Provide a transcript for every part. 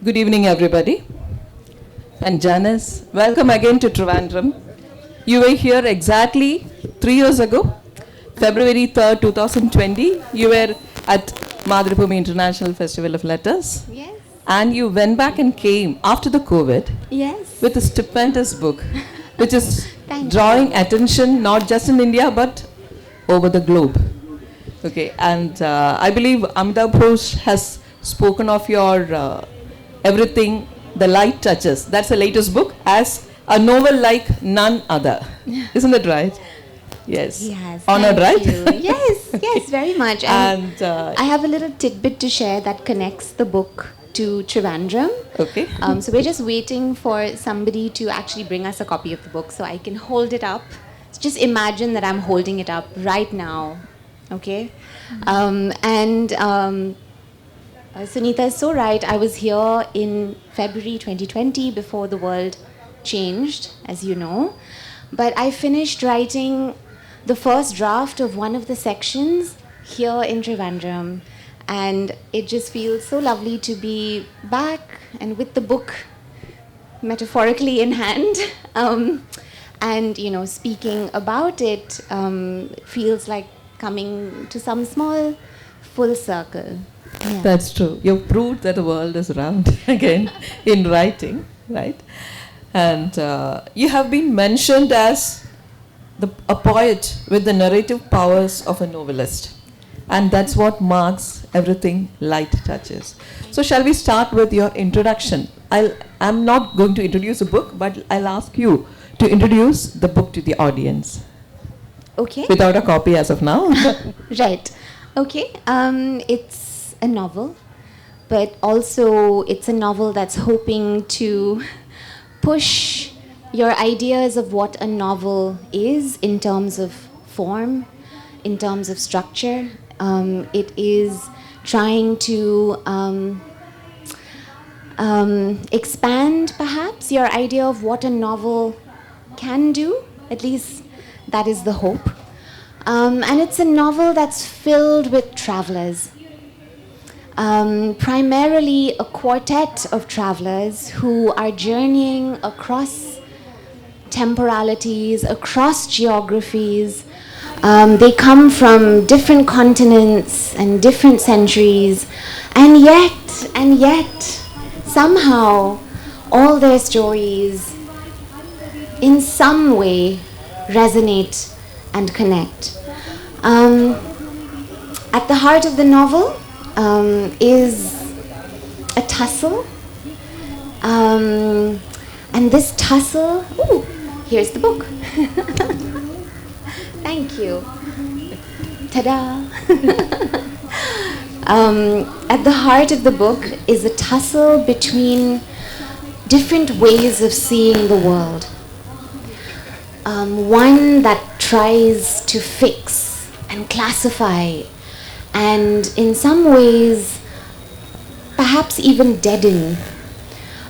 Good evening, everybody. And Janice, welcome again to Trivandrum. You were here exactly 3 years ago, February 3rd, 2020. You were at Mathrubhumi International Festival of Letters. Yes. And you went back and came after the COVID Yes. with a stupendous book, which is Thank drawing you. attention not just in India but over the globe. Okay, and I believe Amitabh Ghosh has spoken of your everything the light touches. That's the latest book, as a novel like none other. Isn't that right? Yes. Yes. Honored, right? You. Yes, very much. And I have a little tidbit to share that connects the book to Trivandrum. okay. So we're just waiting for somebody to actually bring us a copy of the book so I can hold it up. So just imagine that I'm holding it up right now. Okay? Suneetha is so right. I was here in February 2020 before the world changed, as you know. But I finished writing the first draft of one of the sections here in Trivandrum. And it just feels so lovely to be back and with the book metaphorically in hand. And, you know, speaking about it feels like coming to some small full circle. Yeah. That's true. You've proved that the world is round again in writing, right? And you have been mentioned as a poet with the narrative powers of a novelist. And that's what marks everything light touches. So shall we start with your introduction? I'm not going to introduce the book, but I'll ask you to introduce the book to the audience. Okay. Without a copy as of now. Right. Okay. It's a novel, but also it's a novel that's hoping to push your ideas of what a novel is in terms of form, in terms of structure. It is trying to expand, perhaps, your idea of what a novel can do. At least that is the hope. And it's a novel that's filled with travelers. Primarily a quartet of travelers who are journeying across temporalities, across geographies. They come from different continents and different centuries, and yet, somehow, all their stories in some way resonate and connect. At the heart of the novel is a tussle, and this tussle, here's the book. Thank you. Ta-da! At the heart of the book is a tussle between different ways of seeing the world. One that tries to fix and classify and in some ways perhaps even deaden.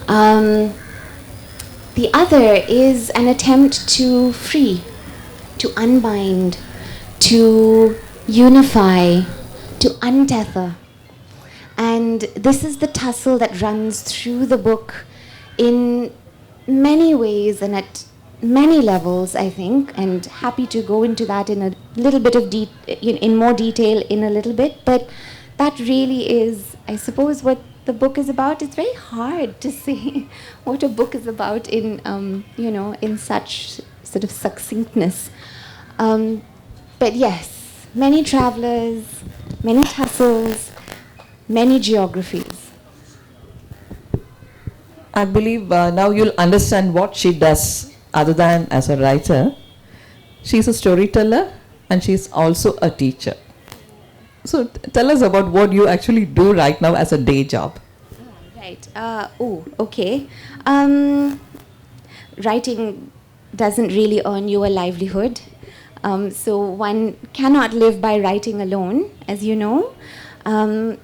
The other is an attempt to free, to unbind, to unify, to untether. And this is the tussle that runs through the book in many ways and at many levels, I think, and happy to go into that in a little bit of in more detail in a little bit. But that really is, I suppose, what the book is about. It's very hard to say what a book is about in in such sort of succinctness. But yes, many travelers, many tussles, many geographies. I believe now you'll understand what she does other than as a writer. She's a storyteller and she's also a teacher. So tell us about what you actually do right now as a day job. Right. Okay. Writing doesn't really earn you a livelihood. So one cannot live by writing alone, as you know. I'm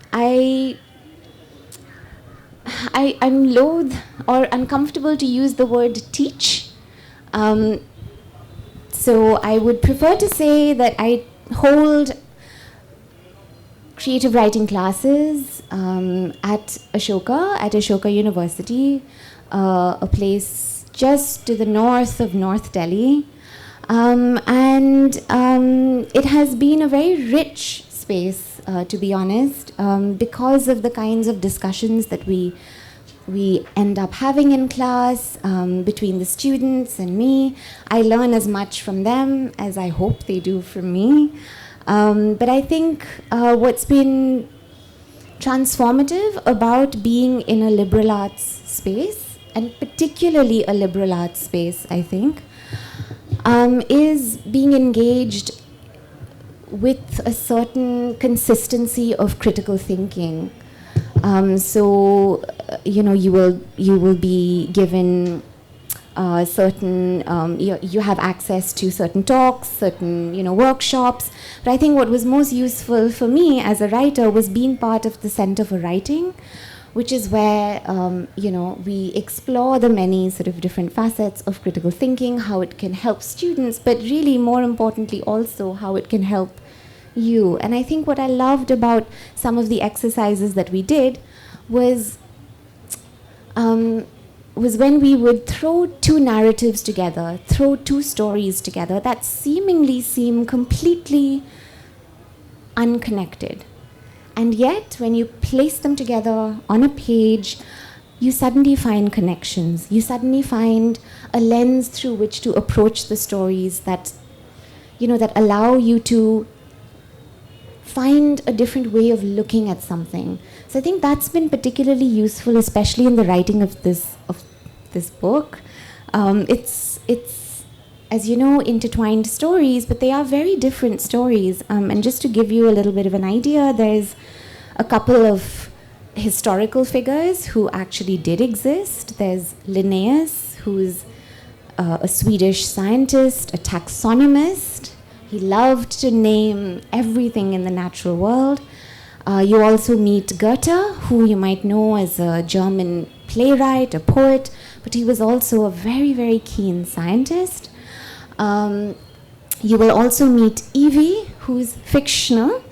loath or uncomfortable to use the word teach. So I would prefer to say that I hold creative writing classes at Ashoka University, a place just to the north of North Delhi. And it has been a very rich space, to be honest, because of the kinds of discussions that we end up having in class between the students and me. I learn as much from them as I hope they do from me. But I think what's been transformative about being in a liberal arts space, and particularly a liberal arts space, I think, is being engaged with a certain consistency of critical thinking. So, you will be given certain, you have access to certain talks, certain, workshops. But I think what was most useful for me as a writer was being part of the Center for Writing, which is where, we explore the many sort of different facets of critical thinking, how it can help students, but really more importantly also how it can help you. And I think what I loved about some of the exercises that we did was when we would throw two narratives together, throw two stories together that seemingly seem completely unconnected. And yet, when you place them together on a page, you suddenly find connections. You suddenly find a lens through which to approach the stories that, that allow you to find a different way of looking at something. So I think that's been particularly useful, especially in the writing of this book. It's as you know, intertwined stories, but they are very different stories. And just to give you a little bit of an idea, there's a couple of historical figures who actually did exist. There's Linnaeus, who's a Swedish scientist, a taxonomist. He loved to name everything in the natural world. You also meet Goethe, who you might know as a German playwright, a poet, but he was also a very, very keen scientist. You will also meet Evie, who's fictional,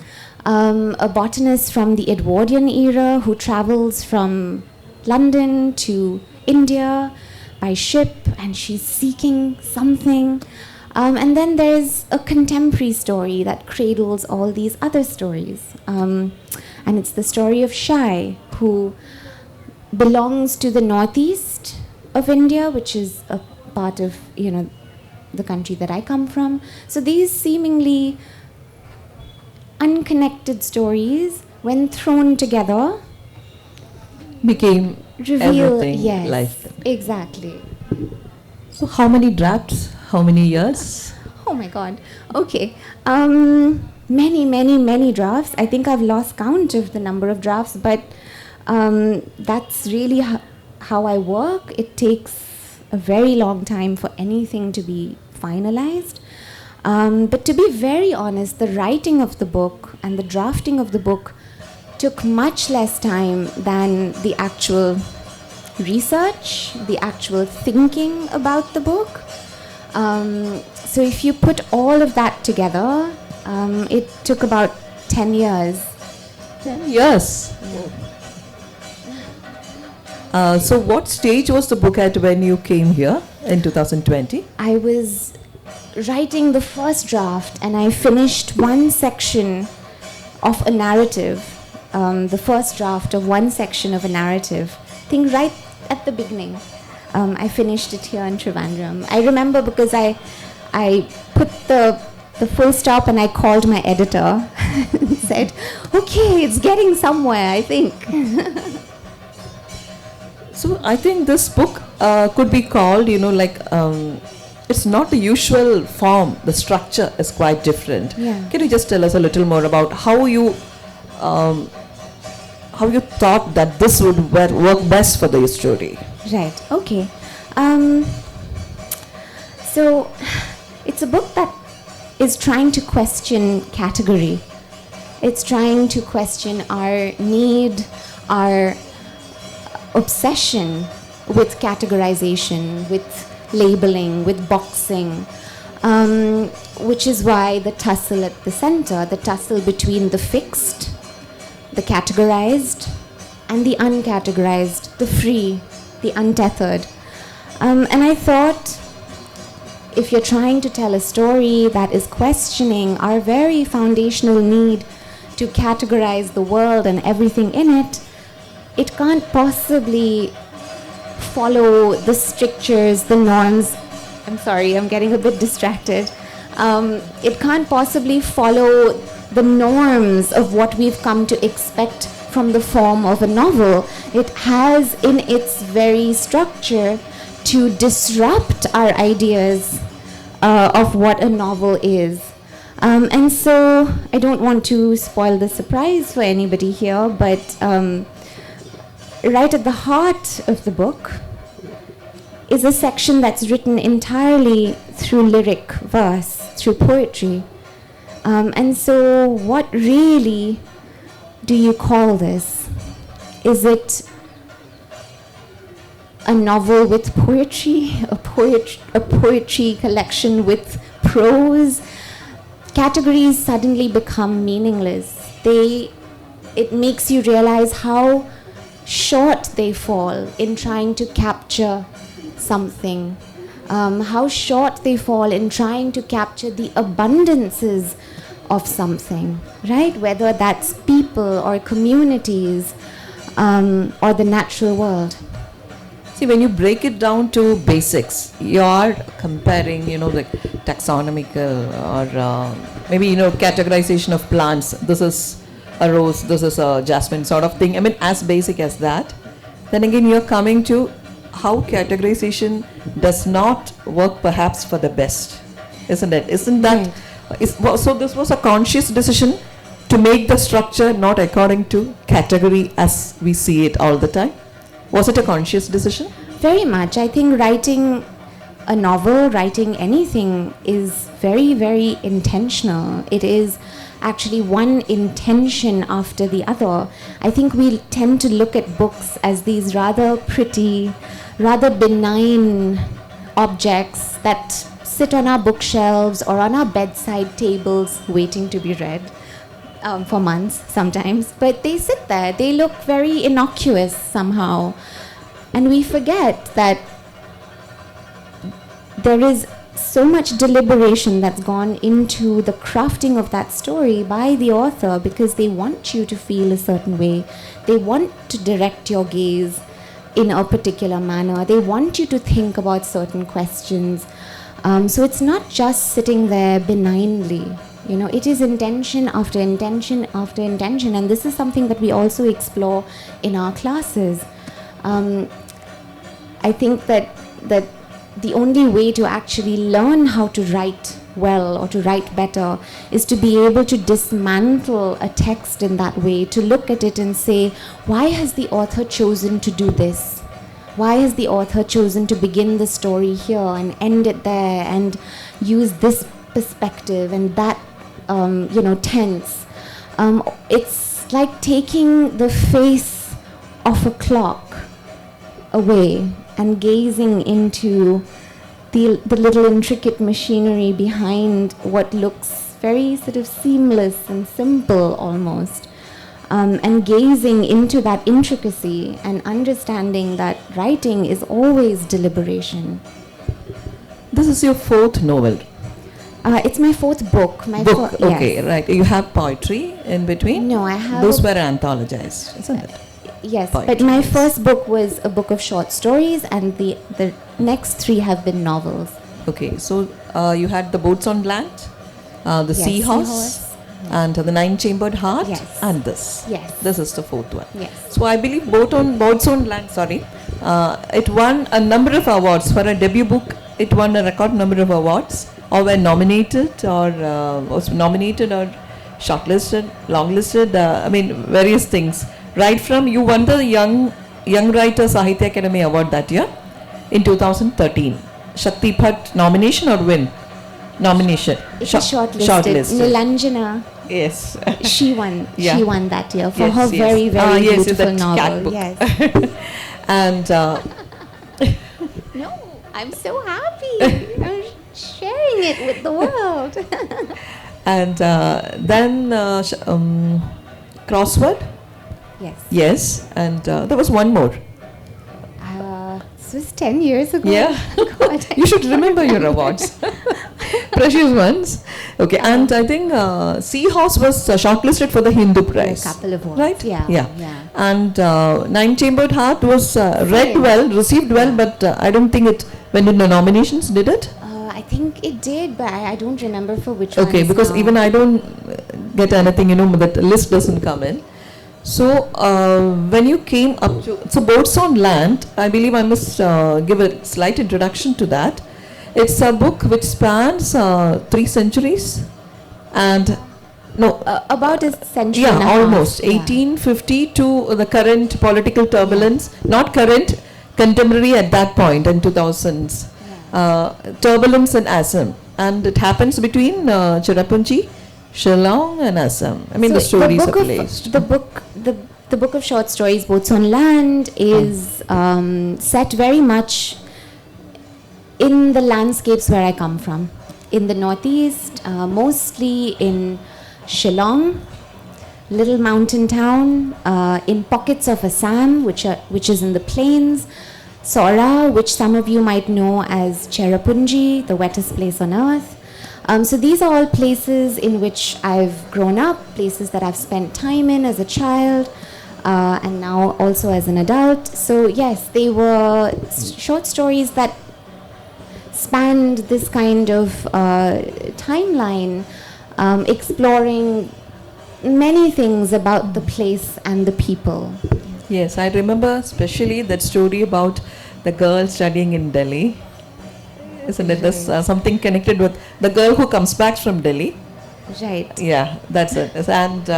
a botanist from the Edwardian era who travels from London to India by ship, and she's seeking something. And then there's a contemporary story that cradles all these other stories. And it's the story of Shai, who belongs to the northeast of India, which is a part of, the country that I come from. So these seemingly unconnected stories, when thrown together, became reveal, everything. yes, Life. Exactly. So how many drafts? How many years? Oh my God. Okay. Many drafts. I think I've lost count of the number of drafts, but that's really how I work. It takes a very long time for anything to be finalized. But to be very honest, the writing of the book and the drafting of the book took much less time than the actual research, the actual thinking about the book. So if you put all of that together, it took about 10 years. 10 years? So what stage was the book at when you came here in 2020? I was writing the first draft and I finished one section of a narrative, the first draft of one section of a narrative, I think right at the beginning. I finished it here in Trivandrum. I remember because I put the full stop and I called my editor and said, okay, it's getting somewhere, I think. So I think this book could be called, it's not the usual form. The structure is quite different. Yeah. Can you just tell us a little more about how you thought that this would work best for the story? Right, okay. So it's a book that is trying to question category. It's trying to question our need, our obsession with categorization, with labeling, with boxing, which is why the tussle at the center, the tussle between the fixed the categorized, and the uncategorized, the free, the untethered. And I thought, if you're trying to tell a story that is questioning our very foundational need to categorize the world and everything in it, it can't possibly follow the strictures, the norms. I'm sorry, I'm getting a bit distracted. It can't possibly follow the norms of what we've come to expect from the form of a novel. It has in its very structure to disrupt our ideas of what a novel is. And so I don't want to spoil the surprise for anybody here, but right at the heart of the book is a section that's written entirely through lyric verse, through poetry. And so what really do you call this? Is it a novel with poetry, a poetry collection with prose? Categories suddenly become meaningless. It makes you realize how short they fall in trying to capture something, how short they fall in trying to capture the abundances of something, right? Whether that's people or communities or the natural world. See, when you break it down to basics, you are comparing, like taxonomical or maybe, categorization of plants. This is a rose, this is a jasmine sort of thing. I mean, as basic as that. Then again, you're coming to how categorization does not work perhaps for the best, isn't it? Isn't that? So this was a conscious decision to make the structure not according to category as we see it all the time. Was it a conscious decision? Very much. I think writing a novel, writing anything is very, very intentional. It is actually one intention after the other. I think we tend to look at books as these rather pretty, rather benign objects that sit on our bookshelves or on our bedside tables waiting to be read for months sometimes. But they sit there. They look very innocuous somehow. And we forget that there is so much deliberation that's gone into the crafting of that story by the author, because they want you to feel a certain way. They want to direct your gaze in a particular manner. They want you to think about certain questions. So it's not just sitting there benignly. It is intention after intention after intention. And this is something that we also explore in our classes. I think that the only way to actually learn how to write well or to write better is to be able to dismantle a text in that way, to look at it and say, why has the author chosen to do this? Why has the author chosen to begin the story here and end it there and use this perspective and that, tense? It's like taking the face of a clock away and gazing into the little intricate machinery behind what looks very sort of seamless and simple almost, and gazing into that intricacy and understanding that writing is always deliberation. This is your fourth novel. It's my fourth book. Okay, yes. Right. You have poetry in between? No, I have... Those were anthologized, isn't it? Yes, Poetry. But my first book was a book of short stories, and the next three have been novels. Okay, so you had The Boats on Land, The Seahorse, and The Nine-Chambered Heart, and this. Yes. This is the fourth one. Yes. So I believe Boats on Land, it won a number of awards. For a debut book, it won a record number of awards, or were nominated, or was nominated, or shortlisted, longlisted, various things. Right from, you won the Young Writer Sahitya Academy Award that year in 2013. Shakti Bhatt nomination or win? Nomination. It's shortlisted. Nilanjana. Yes. She won. Yeah. She won that year for her very, very beautiful novel. Yes. And no, I'm so happy. I'm sharing it with the world. And then crossword. Yes. Yes, and there was one more. This was 10 years ago. Yeah. God, You should remember your awards. Precious ones. Okay, and I think Seahorse was shortlisted for the Hindu Prize. A couple of awards. Right? Yeah. Yeah. And Nine Chambered Heart was read well, received well, but I don't think it went in the nominations, did it? I think it did, but I don't remember for which one. Okay, because even I don't get anything, that list doesn't come in. So when you came up to, so Boats on Land, I believe I must give a slight introduction to that. It's a book which spans 3 centuries and about a century. Yeah, and a half. almost 1850 to the current political turbulence, not current, contemporary at that point in 2000s. Turbulence in Assam, and it happens between Cherrapunji, Shillong and Assam. I mean, So the stories are book placed. The book of short stories, Boats on Land, is set very much in the landscapes where I come from, in the northeast, mostly in Shillong, little mountain town, in pockets of Assam, which is in the plains, Sora, which some of you might know as Cherrapunji, the wettest place on earth. So these are all places in which I've grown up, places that I've spent time in as a child, and now also as an adult. So yes, they were short stories that spanned this kind of timeline, exploring many things about the place and the people. Yes, I remember especially that story about the girl studying in Delhi. Isn't it? There's something connected with the girl who comes back from Delhi. Right. Yeah, that's it. And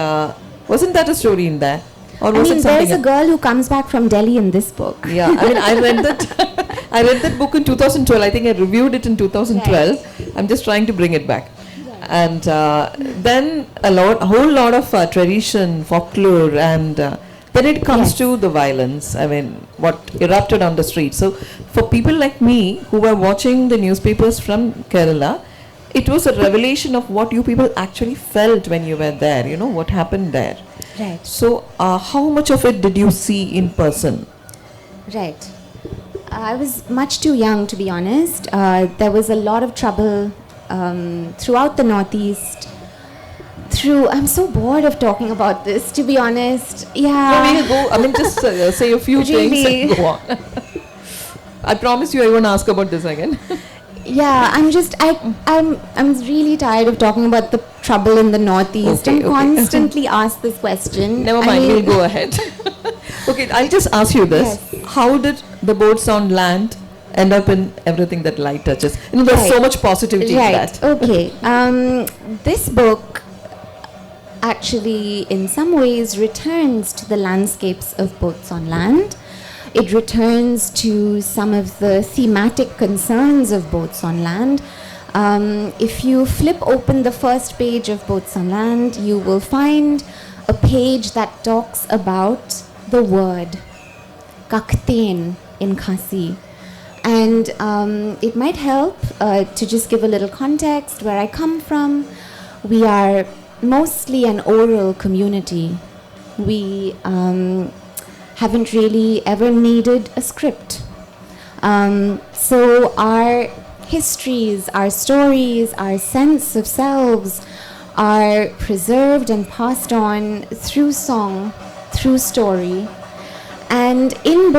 wasn't that a story in there? Or I was mean, it something there's a girl who comes back from Delhi in this book. Yeah, I mean, I read that. I read that book in 2012. I think I reviewed it in 2012. I'm just trying to bring it back. And then a whole lot of tradition, folklore, and then it comes to the violence. I mean, what erupted on the street. So, for people like me who were watching the newspapers from Kerala, it was a revelation of what you people actually felt when you were there. What happened there. Right. So, how much of it did you see in person? Right. I was much too young, to be honest. There was a lot of trouble throughout the Northeast. I'm so bored of talking about this, to be honest. Yeah. No, we'll go. I mean, just say a few things and go on. I promise you I won't ask about this again. Yeah, I'm really tired of talking about the trouble in the Northeast. I'm constantly asked this question. Never mind, we'll go ahead. Okay, I'll just ask you this. Yes. How did the Boats on Land end up in everything that light touches? There's so much positivity in that. Okay. This book actually, in some ways, returns to the landscapes of Boats on Land. It returns to some of the thematic concerns of Boats on Land. If you flip open the first page of Boats on Land, you will find a page that talks about the word kakten in Khasi. And it might help to just give a little context where I come from. We are mostly an oral community. We haven't really ever needed a script. So our histories, our stories, our sense of selves are preserved and passed on through song, through story. And in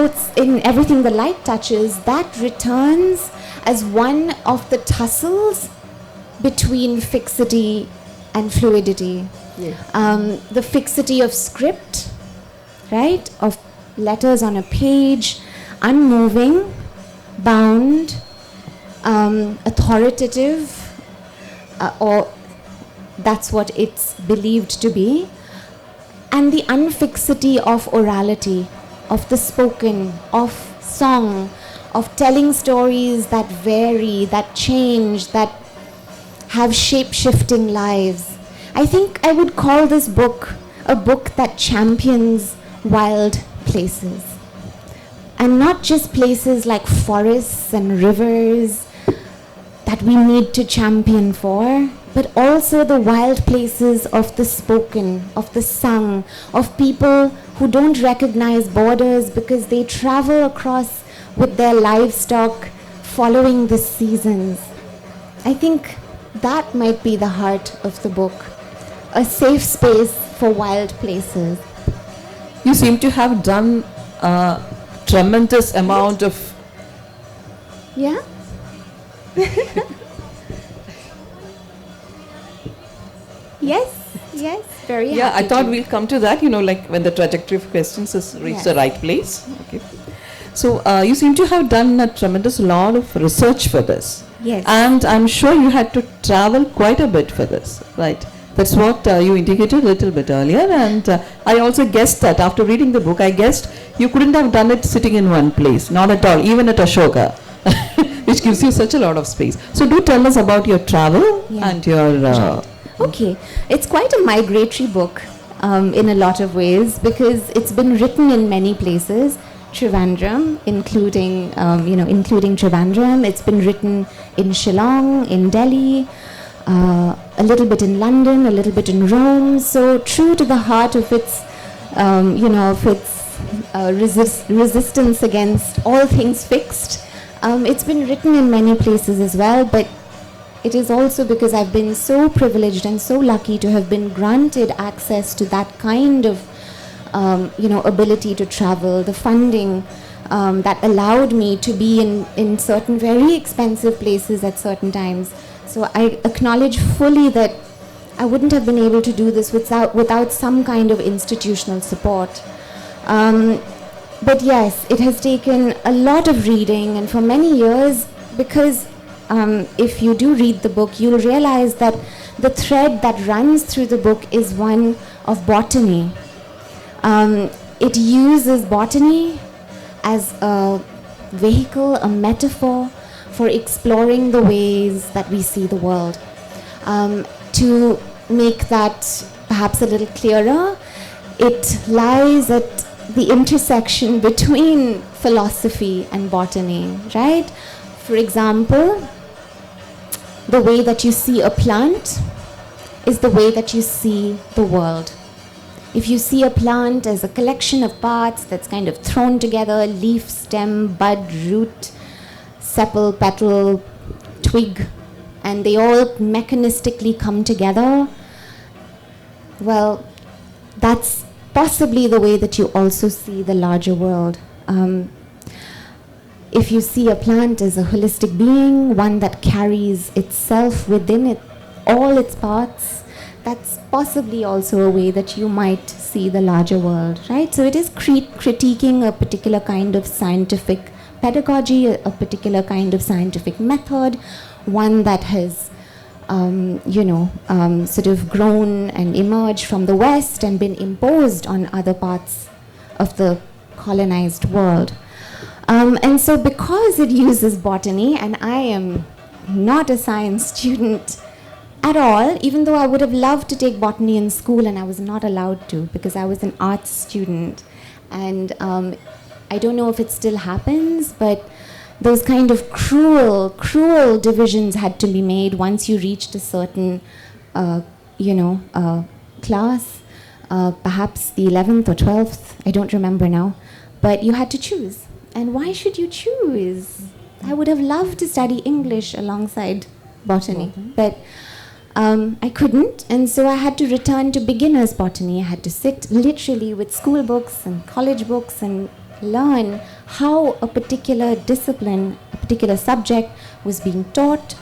everything the light touches, that returns as one of the tussles between fixity and fluidity. Yes. The fixity of script, right? Of letters on a page, unmoving, bound, authoritative, or that's what it's believed to be. And the unfixity of orality, of the spoken, of song, of telling stories that vary, that change, that have shape-shifting lives. I think I would call this book a book that champions wild places. And not just places like forests and rivers that we need to champion for, but also the wild places of the spoken, of the sung, of people who don't recognize borders because they travel across with their livestock following the seasons. I think that might be the heart of the book, a safe space for wild places. You seem to have done a tremendous amount of... Yeah? Yes, very happy. Yeah, I thought we'll come to that, like when the trajectory of questions has reached the right place. Okay. So you seem to have done a tremendous lot of research for this. Yes. And I'm sure you had to travel quite a bit for this, right? That's what you indicated a little bit earlier. And I also guessed that after reading the book, I guessed you couldn't have done it sitting in one place. Not at all, even at Ashoka, which gives you such a lot of space. So do tell us about your travel and your... Okay, it's quite a migratory book in a lot of ways because it's been written in many places. Trivandrum, including Trivandrum. It's been written in Shillong, in Delhi, a little bit in London, a little bit in Rome. So true to the heart of its, resistance against all things fixed. It's been written in many places as well, but it is also because I've been so privileged and so lucky to have been granted access to that kind of ability to travel, the funding that allowed me to be in certain very expensive places at certain times. So I acknowledge fully that I wouldn't have been able to do this without some kind of institutional support. But yes, it has taken a lot of reading, and for many years, because if you do read the book, you'll realize that the thread that runs through the book is one of botany. It uses botany as a vehicle, a metaphor for exploring the ways that we see the world. To make that perhaps a little clearer, it lies at the intersection between philosophy and botany, right? For example, the way that you see a plant is the way that you see the world. If you see a plant as a collection of parts that's kind of thrown together, leaf, stem, bud, root, sepal, petal, twig, and they all mechanistically come together, well, that's possibly the way that you also see the larger world. If you see a plant as a holistic being, one that carries itself within it, all its parts, that's possibly also a way that you might see the larger world, right? So it is critiquing a particular kind of scientific pedagogy, a particular kind of scientific method, one that has, sort of grown and emerged from the West and been imposed on other parts of the colonized world. And so because it uses botany, and I am not a science student at all, even though I would have loved to take botany in school and I was not allowed to because I was an arts student. And I don't know if it still happens, but those kind of cruel divisions had to be made once you reached a certain, class, perhaps the 11th or 12th, I don't remember now, but you had to choose. And why should you choose? I would have loved to study English alongside botany, but I couldn't, and so I had to return to beginner's botany. I had to sit literally with school books and college books and learn how a particular discipline, a particular subject was being taught,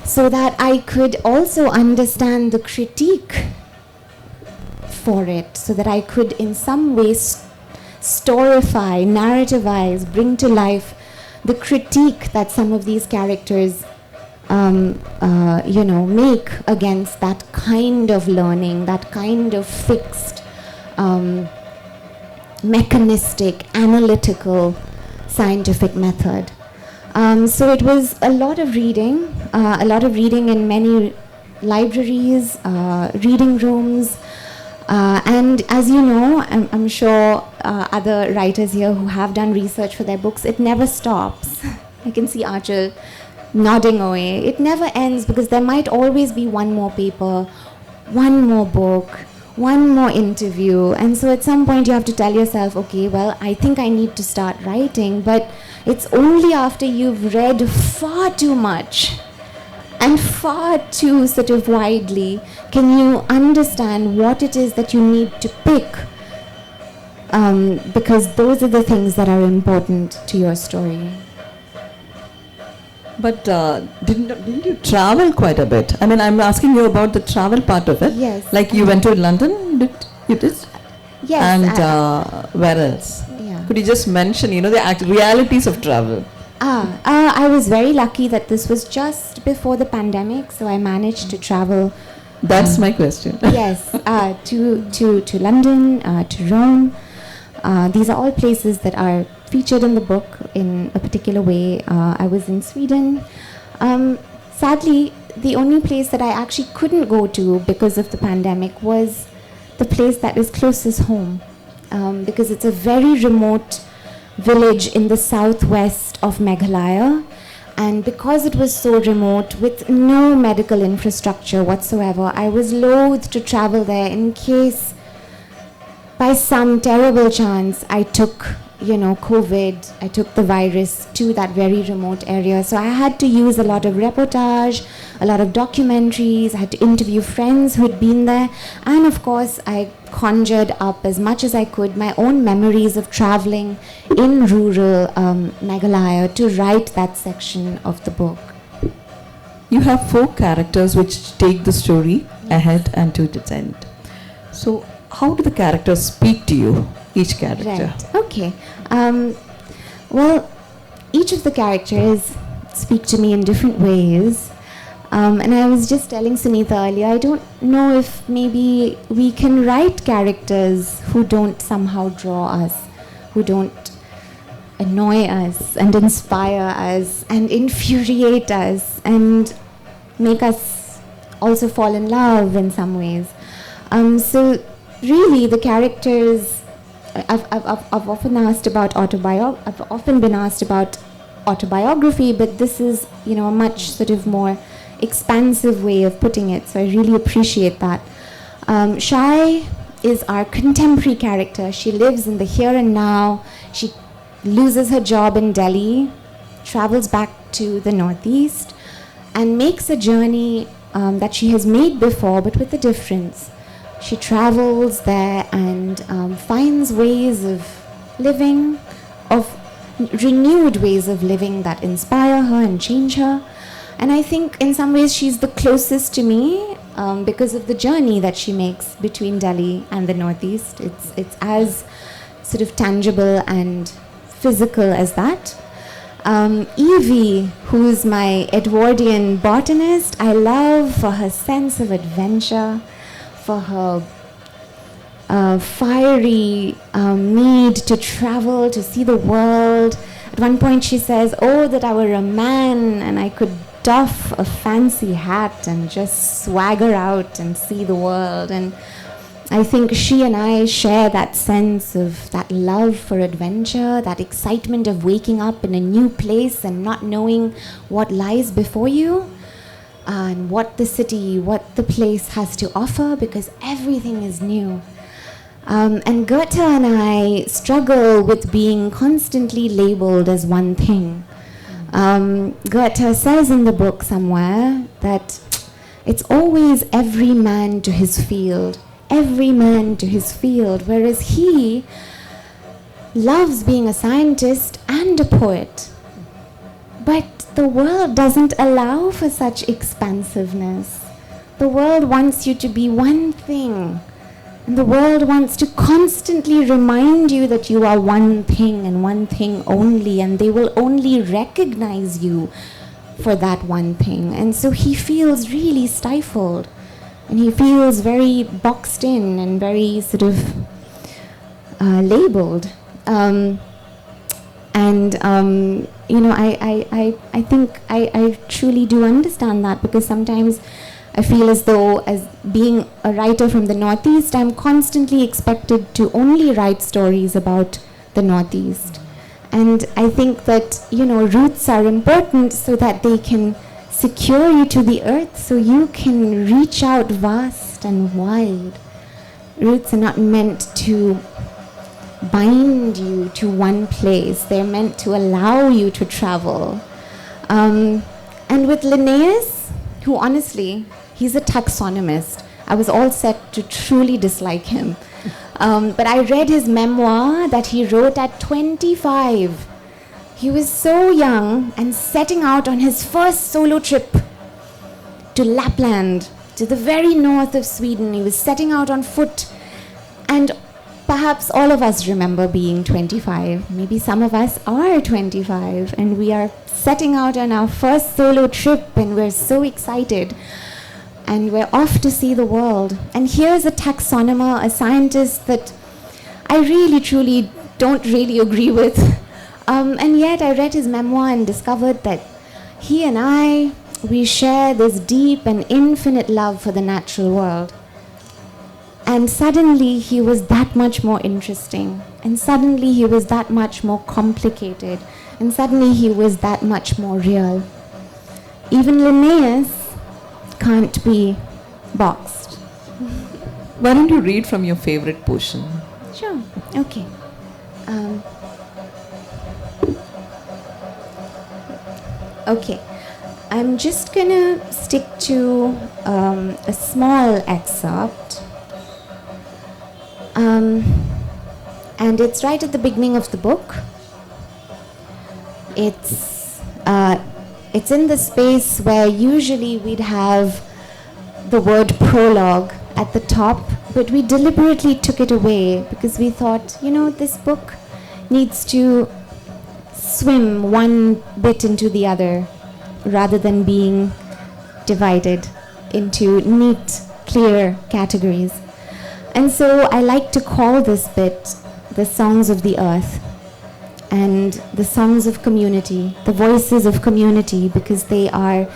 so that I could also understand the critique for it, so that I could in some ways storify, narrativize, bring to life the critique that some of these characters make against that kind of learning, that kind of fixed, mechanistic, analytical, scientific method. So it was a lot of reading in many libraries, reading rooms, and as you know, I'm sure other writers here who have done research for their books, it never stops. I can see Archel nodding away. It never ends because there might always be one more paper, one more book, one more interview. And so at some point you have to tell yourself, okay, well, I think I need to start writing, but it's only after you've read far too much and far too sort of widely can you understand what it is that you need to pick, because those are the things that are important to your story. But didn't you travel quite a bit? I mean, I'm asking you about the travel part of it. Yes. Like you went to London, you did? Yes. And where else? Yeah. Could you just mention, the realities of travel? I was very lucky that this was just before the pandemic, so I managed to travel. That's my question. Yes, to London, to Rome. These are all places that are featured in the book in a particular way. I was in Sweden. Sadly, the only place that I actually couldn't go to because of the pandemic was the place that is closest home, because it's a very remote village in the southwest of Meghalaya, and because it was so remote with no medical infrastructure whatsoever, I was loath to travel there in case by some terrible chance I took COVID, I took the virus to that very remote area. So I had to use a lot of reportage, a lot of documentaries. I had to interview friends who had been there. And of course, I conjured up as much as I could my own memories of traveling in rural Meghalaya to write that section of the book. You have 4 characters which take the story ahead and to its end. So how do the characters speak to you, each character? Right. Okay. Well, each of the characters speak to me in different ways. And I was just telling Suneetha earlier, I don't know if maybe we can write characters who don't somehow draw us, who don't annoy us and inspire us and infuriate us and make us also fall in love in some ways. So really the characters, I've often asked about I've often been asked about autobiography, but this is, a much sort of more expansive way of putting it. So I really appreciate that. Shai is our contemporary character. She lives in the here and now. She loses her job in Delhi, travels back to the Northeast, and makes a journey that she has made before, but with a difference. She travels there and finds ways of living, of renewed ways of living that inspire her and change her. And I think in some ways she's the closest to me because of the journey that she makes between Delhi and the Northeast. It's as sort of tangible and physical as that. Evie, who's my Edwardian botanist, I love for her sense of adventure, for her fiery need to travel, to see the world. At one point she says, "Oh, that I were a man and I could doff a fancy hat and just swagger out and see the world." And I think she and I share that sense of that love for adventure, that excitement of waking up in a new place and not knowing what lies before you. And what the city, what the place has to offer, because everything is new. And Goethe and I struggle with being constantly labeled as one thing. Goethe says in the book somewhere that it's always every man to his field, whereas he loves being a scientist and a poet. But the world doesn't allow for such expansiveness. The world wants you to be one thing. And the world wants to constantly remind you that you are one thing and one thing only, and they will only recognize you for that one thing. And so he feels really stifled, and he feels very boxed in and very sort of labeled. I think I truly do understand that, because sometimes I feel as though, as being a writer from the Northeast, I'm constantly expected to only write stories about the Northeast. And I think that, roots are important so that they can secure you to the earth, so you can reach out vast and wide Roots are not meant to bind you to one place. They're meant to allow you to travel. And with Linnaeus, who honestly, he's a taxonomist. I was all set to truly dislike him. But I read his memoir that he wrote at 25. He was so young and setting out on his first solo trip to Lapland, to the very north of Sweden. He was setting out on foot. And perhaps all of us remember being 25. Maybe some of us are 25 and we are setting out on our first solo trip and we're so excited. And we're off to see the world. And here's a taxonomer, a scientist that I really, truly don't really agree with. And yet I read his memoir and discovered that he and we share this deep and infinite love for the natural world. And suddenly he was that much more interesting. And suddenly he was that much more complicated. And suddenly he was that much more real. Even Linnaeus can't be boxed. Why don't you read from your favorite portion? Sure. Okay. Okay. I'm just gonna stick to a small excerpt. And it's right at the beginning of the book. It's in the space where usually we'd have the word prologue at the top, but we deliberately took it away because we thought, this book needs to swim one bit into the other rather than being divided into neat, clear categories. And so I like to call this bit the songs of the earth and the songs of community, the voices of community, because they are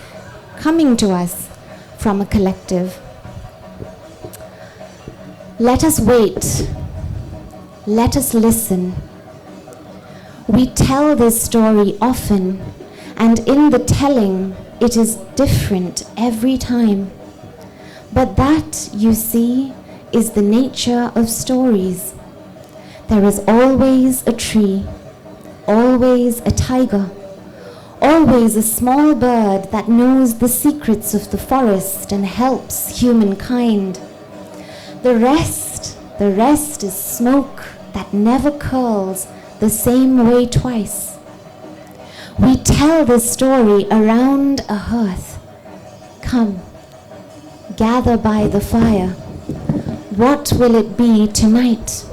coming to us from a collective. Let us wait. Let us listen. We tell this story often, and in the telling, it is different every time. But that, you see, is the nature of stories. There is always a tree, always a tiger, always a small bird that knows the secrets of the forest and helps humankind. The rest is smoke that never curls the same way twice. We tell this story around a hearth. Come, gather by the fire. What will it be tonight?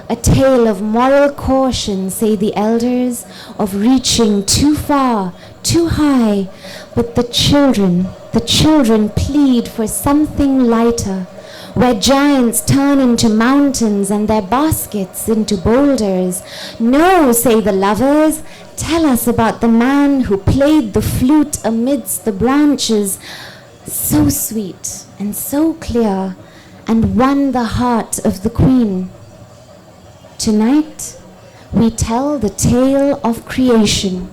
A tale of moral caution, say the elders, of reaching too far, too high. But the children plead for something lighter, where giants turn into mountains and their baskets into boulders. No, say the lovers, tell us about the man who played the flute amidst the branches, so sweet and so clear, and won the heart of the queen. Tonight, we tell the tale of creation,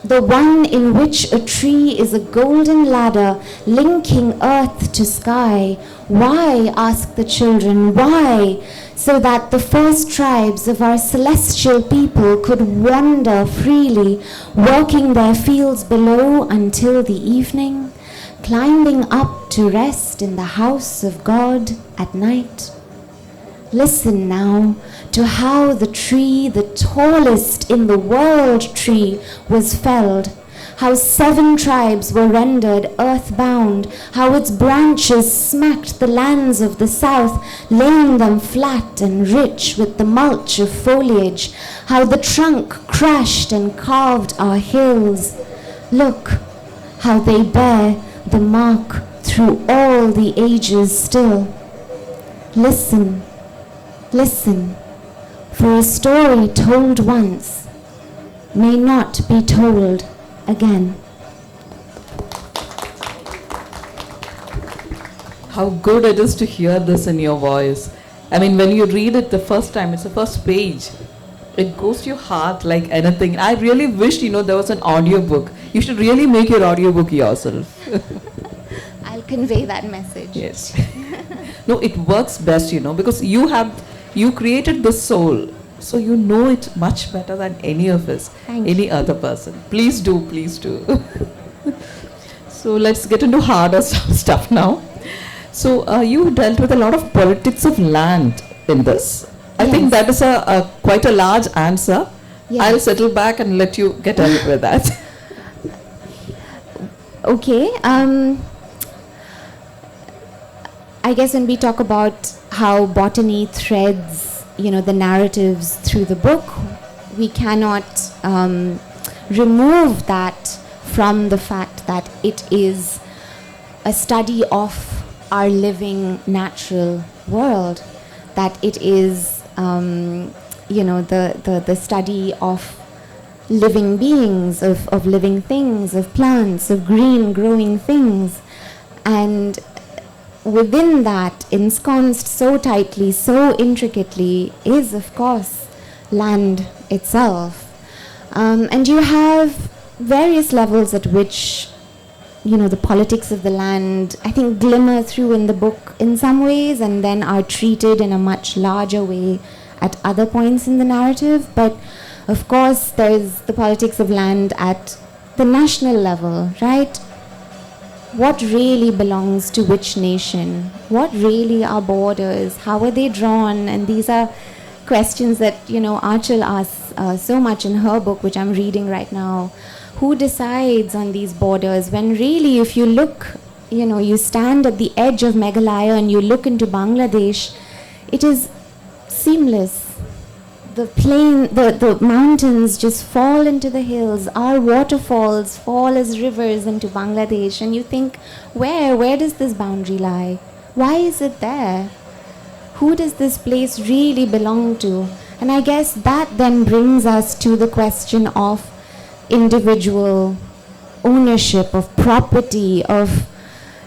the one in which a tree is a golden ladder linking earth to sky. Why, ask the children, why? So that the first tribes of our celestial people could wander freely, walking their fields below until the evening, climbing up to rest in the house of God at night. Listen now to how the tree, the tallest in the world tree, was felled, how 7 tribes were rendered earthbound, how its branches smacked the lands of the south, laying them flat and rich with the mulch of foliage, how the trunk crashed and carved our hills. Look, how they bear the mark through all the ages still. Listen, listen, for a story told once may not be told again. How good it is to hear this in your voice. I mean, when you read it the first time, it's the first page. It goes to your heart like anything. I really wish, there was an audiobook. You should really make your audiobook yourself. I'll convey that message. Yes. No, it works best, because you created the soul. So you know it much better than any of us, any other person. Please do, please do. So let's get into harder stuff now. So you dealt with a lot of politics of land in this. I think that is a quite a large answer. Yes. I'll settle back and let you get on with that. Okay. I guess when we talk about how botany threads, the narratives through the book, we cannot remove that from the fact that it is a study of our living natural world, that it is, the study of living beings, of living things, of plants, of green growing things. And within that, ensconced so tightly, so intricately, is of course land itself. And you have various levels at which, the politics of the land, I think, glimmer through in the book in some ways, and then are treated in a much larger way at other points in the narrative. But of course, there's the politics of land at the national level, right? What really belongs to which nation? What really are borders? How are they drawn? And these are questions that, Archil asks so much in her book, which I'm reading right now. Who decides on these borders? When really, if you look, you stand at the edge of Meghalaya and you look into Bangladesh, it is seamless. The plain, the mountains just fall into the hills. Our waterfalls fall as rivers into Bangladesh. And you think, where does this boundary lie? Why is it there? Who does this place really belong to? And I guess that then brings us to the question of individual ownership, of property, of,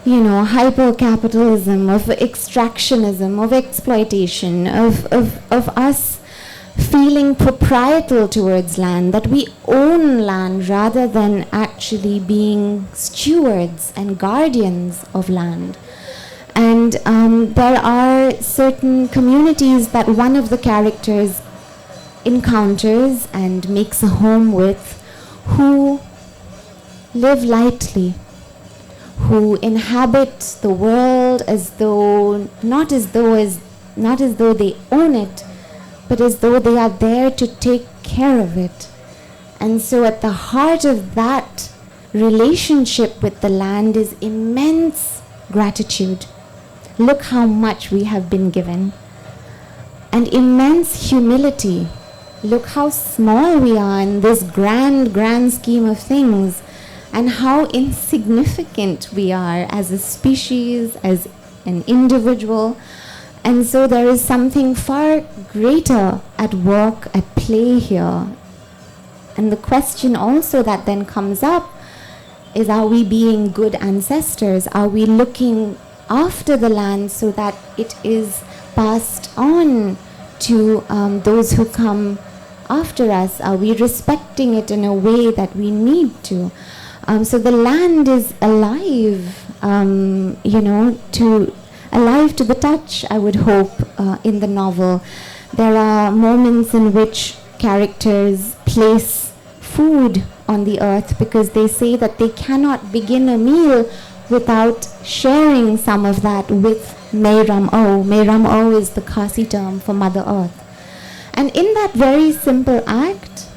hyper-capitalism, of extractionism, of exploitation, of us feeling proprietal towards land, that we own land rather than actually being stewards and guardians of land. And there are certain communities that one of the characters encounters and makes a home with, who live lightly, who inhabit the world as though, not as though they own it, but as though they are there to take care of it. And so at the heart of that relationship with the land is immense gratitude. Look how much we have been given. And immense humility. Look how small we are in this grand scheme of things, and how insignificant we are as a species, as an individual. And so there is something far greater at work, at play here. And the question also that then comes up is, are we being good ancestors? Are we looking after the land so that it is passed on to those who come after us? Are we respecting it in a way that we need to? So the land is alive, alive to the touch, I would hope, in the novel. There are moments in which characters place food on the earth because they say that they cannot begin a meal without sharing some of that with Meiram O. Meiram O is the Khasi term for Mother Earth. And in that very simple act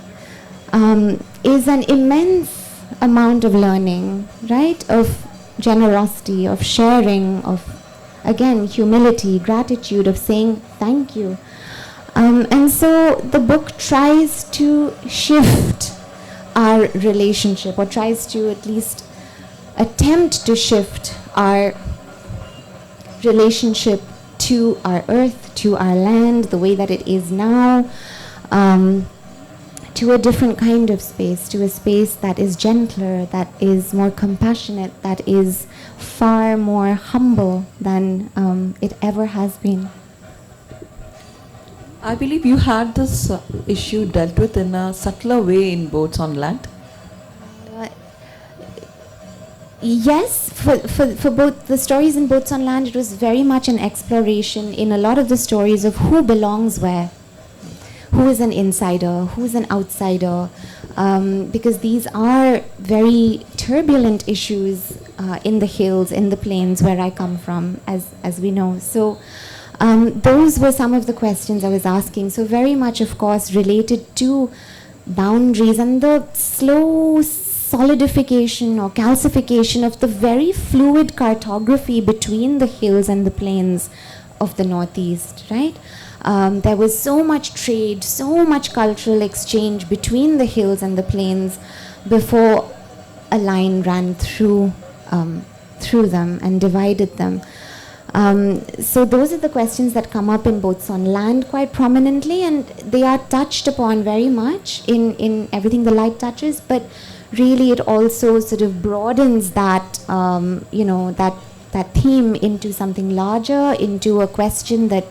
is an immense amount of learning, right? Of generosity, of sharing, of, again, humility, gratitude, of saying thank you. And so the book tries to shift our relationship, or tries to at least attempt to shift our relationship to our earth, to our land, the way that it is now, to a different kind of space, to a space that is gentler, that is more compassionate, that is far more humble than it ever has been. I believe you had this issue dealt with in a subtler way in Boats on Land. Yes, for both the stories in Boats on Land, it was very much an exploration in a lot of the stories of who belongs where, who is an insider, who is an outsider, because these are very turbulent issues in the hills, in the plains where I come from, as we know. So those were some of the questions I was asking. So very much, of course, related to boundaries and the slow solidification or calcification of the very fluid cartography between the hills and the plains of the Northeast, right? There was so much trade, so much cultural exchange between the hills and the plains before a line ran through them and divided them. So those are the questions that come up in Boats on Land quite prominently, and they are touched upon very much in everything the light touches, but really it also sort of broadens that, that theme into something larger, into a question that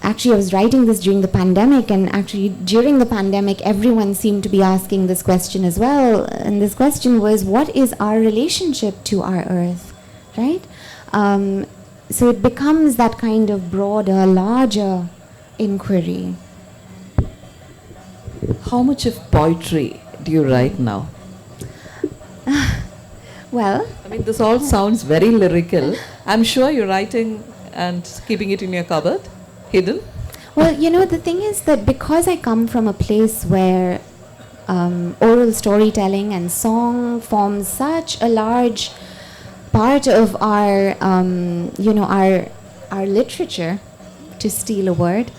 actually I was writing this during the pandemic, and actually during the pandemic everyone seemed to be asking this question as well, and this question was, what is our relationship to our earth, right? So it becomes that kind of broader, larger inquiry. How much of poetry do you write now? Well, I mean, this all sounds very lyrical. I'm sure you're writing and keeping it in your cupboard, hidden. Well, the thing is that because I come from a place where oral storytelling and song forms such a large part of our, our literature, to steal a word,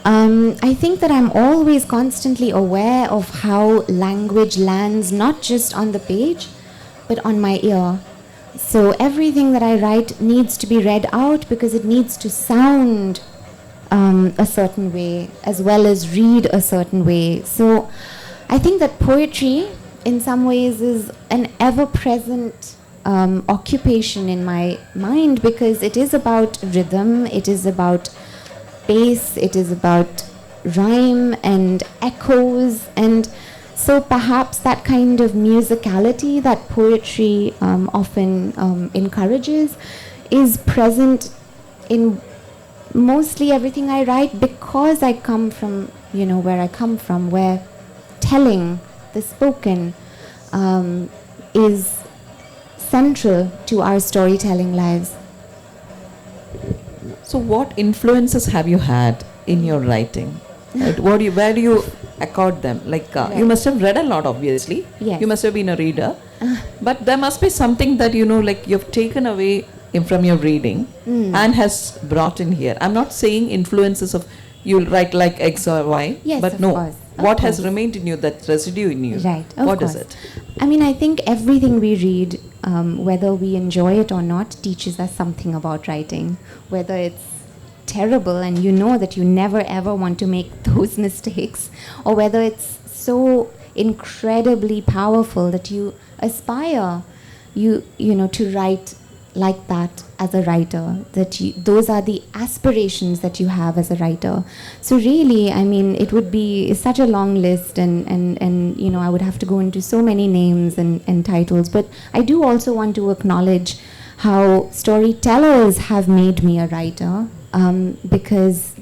I think that I'm always constantly aware of how language lands not just on the page, but on my ear. So everything that I write needs to be read out because it needs to sound a certain way as well as read a certain way. So I think that poetry in some ways is an ever-present occupation in my mind, because it is about rhythm, it is about bass, it is about rhyme and echoes, and so perhaps that kind of musicality that poetry often encourages is present in mostly everything I write, because I come from, where I come from, where telling, the spoken, is central to our storytelling lives. So what influences have you had in your writing? Right? Where do you accord them? Like Right. you must have read a lot, obviously. Yes. You must have been a reader. But there must be something that, like you've taken away from your reading and has brought in here. I'm not saying influences of you'll write like X or Y, Yes, but of no. course, of What has course. remained in you, that residue in you? Right, of What course. is it? I mean, I think everything we read, whether we enjoy it or not, teaches us something about writing. Whether it's terrible and you know that you never ever want to make those mistakes, or whether it's so incredibly powerful that you aspire, to write like that as a writer, those are the aspirations that you have as a writer. So really, I mean, it would be such a long list, and I would have to go into so many names and titles, but I do also want to acknowledge how storytellers have made me a writer, because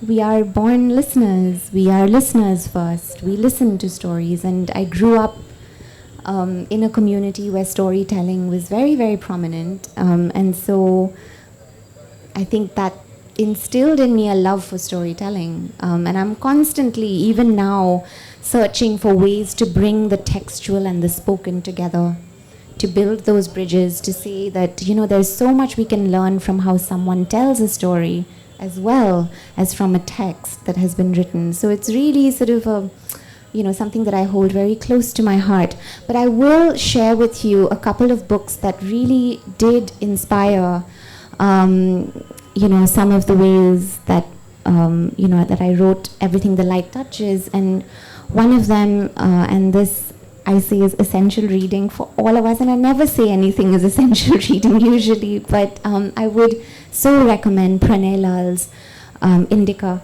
we are born listeners, we are listeners first, we listen to stories, and I grew up in a community where storytelling was very, very prominent. And so I think that instilled in me a love for storytelling. And I'm constantly, even now, searching for ways to bring the textual and the spoken together, to build those bridges, to say that, there's so much we can learn from how someone tells a story as well as from a text that has been written. So it's really sort of something that I hold very close to my heart. But I will share with you a couple of books that really did inspire, some of the ways that, that I wrote Everything the Light Touches. And one of them, and this I say is essential reading for all of us, and I never say anything is essential reading usually, but I would so recommend Pranay Lal's Indica.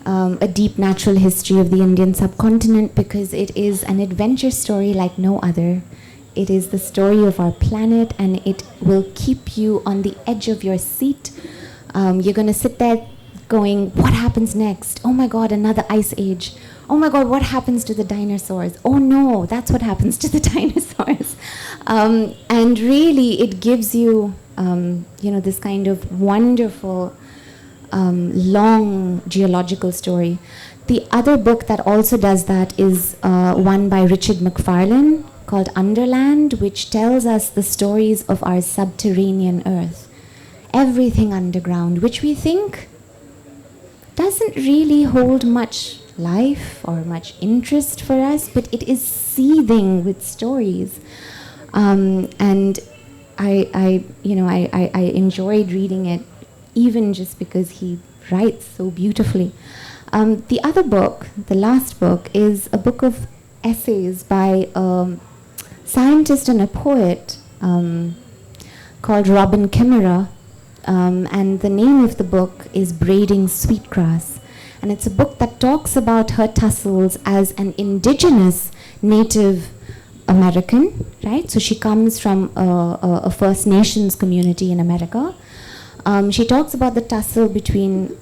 a deep natural history of the Indian subcontinent, because it is an adventure story like no other. It is the story of our planet, and it will keep you on the edge of your seat. You're going to sit there going, what happens next? Oh my God, another ice age. Oh my God, what happens to the dinosaurs? Oh no, that's what happens to the dinosaurs. And really, it gives you, this kind of wonderful, long geological story. The other book that also does that is one by Richard McFarlane called Underland, which tells us the stories of our subterranean Earth. Everything underground, which we think doesn't really hold much life or much interest for us, but it is seething with stories. And I enjoyed reading it, even just because he writes so beautifully. The other book, the last book, is a book of essays by a scientist and a poet called Robin Kimmerer, and the name of the book is Braiding Sweetgrass. And it's a book that talks about her tussles as an indigenous Native American, right? So she comes from a First Nations community in America. She talks about the tussle between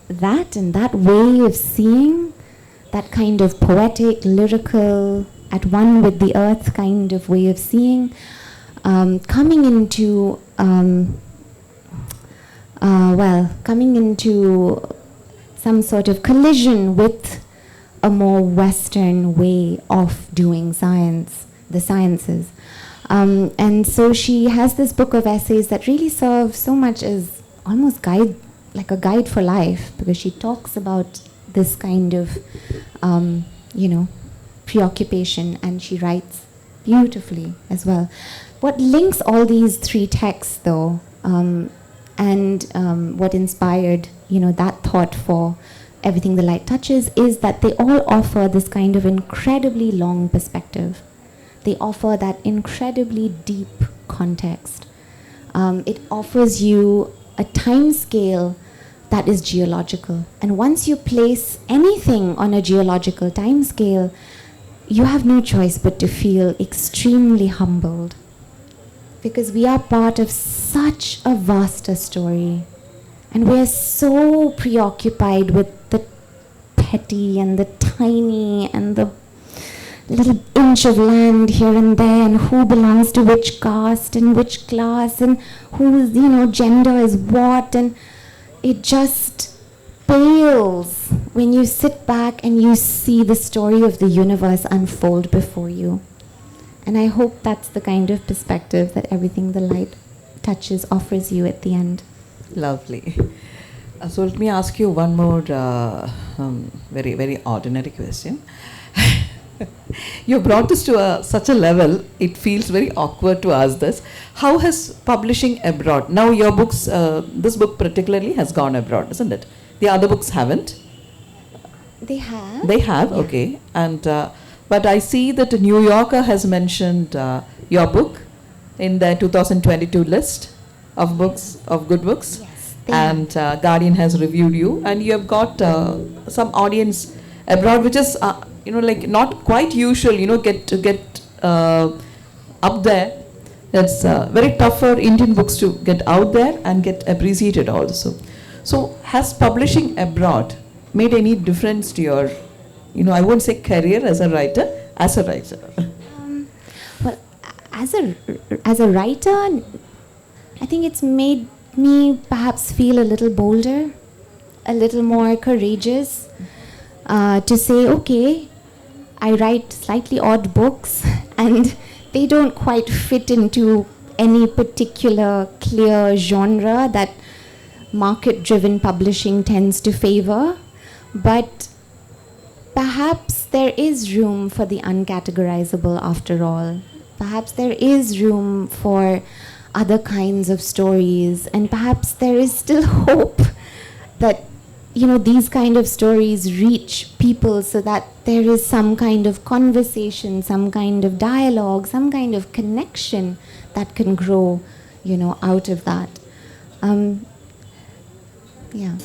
that and that way of seeing, that kind of poetic, lyrical, at one with the earth kind of way of seeing, coming into some sort of collision with a more Western way of doing science, the sciences. And so she has this book of essays that really serve so much as almost like a guide for life, because she talks about this kind of, preoccupation, and she writes beautifully as well. What links all these three texts, though, and what inspired, that thought for Everything the Light Touches, is that they all offer this kind of incredibly long perspective. They offer that incredibly deep context. It offers you a time scale that is geological. And once you place anything on a geological time scale, you have no choice but to feel extremely humbled, because we are part of such a vaster story, and we are so preoccupied with the petty and the tiny and the little inch of land here and there, and who belongs to which caste and which class, and whose gender is what, and it just pales when you sit back and you see the story of the universe unfold before you. And I hope that's the kind of perspective that Everything the Light Touches offers you at the end. Lovely. So let me ask you one more very, very ordinary question. You brought this to such a level, it feels very awkward to ask this. How has publishing abroad, now your books, this book particularly has gone abroad, isn't it? The other books haven't? They have. They have, yeah. Okay. And but I see that New Yorker has mentioned your book in their 2022 list of books, of good books. Yes. And Guardian has reviewed you, and you have got some audience abroad, which is like not quite usual. Get up there. It's very tough for Indian books to get out there and get appreciated also. So has publishing abroad made any difference to your, I won't say career as a writer, as a writer? Well, as a writer, I think it's made me perhaps feel a little bolder, a little more courageous, to say, okay, I write slightly odd books and they don't quite fit into any particular clear genre that market-driven publishing tends to favor, but perhaps there is room for the uncategorizable after all. Perhaps there is room for other kinds of stories, and perhaps there is still hope that these kind of stories reach people, so that there is some kind of conversation, some kind of dialogue, some kind of connection that can grow, out of that. Yeah.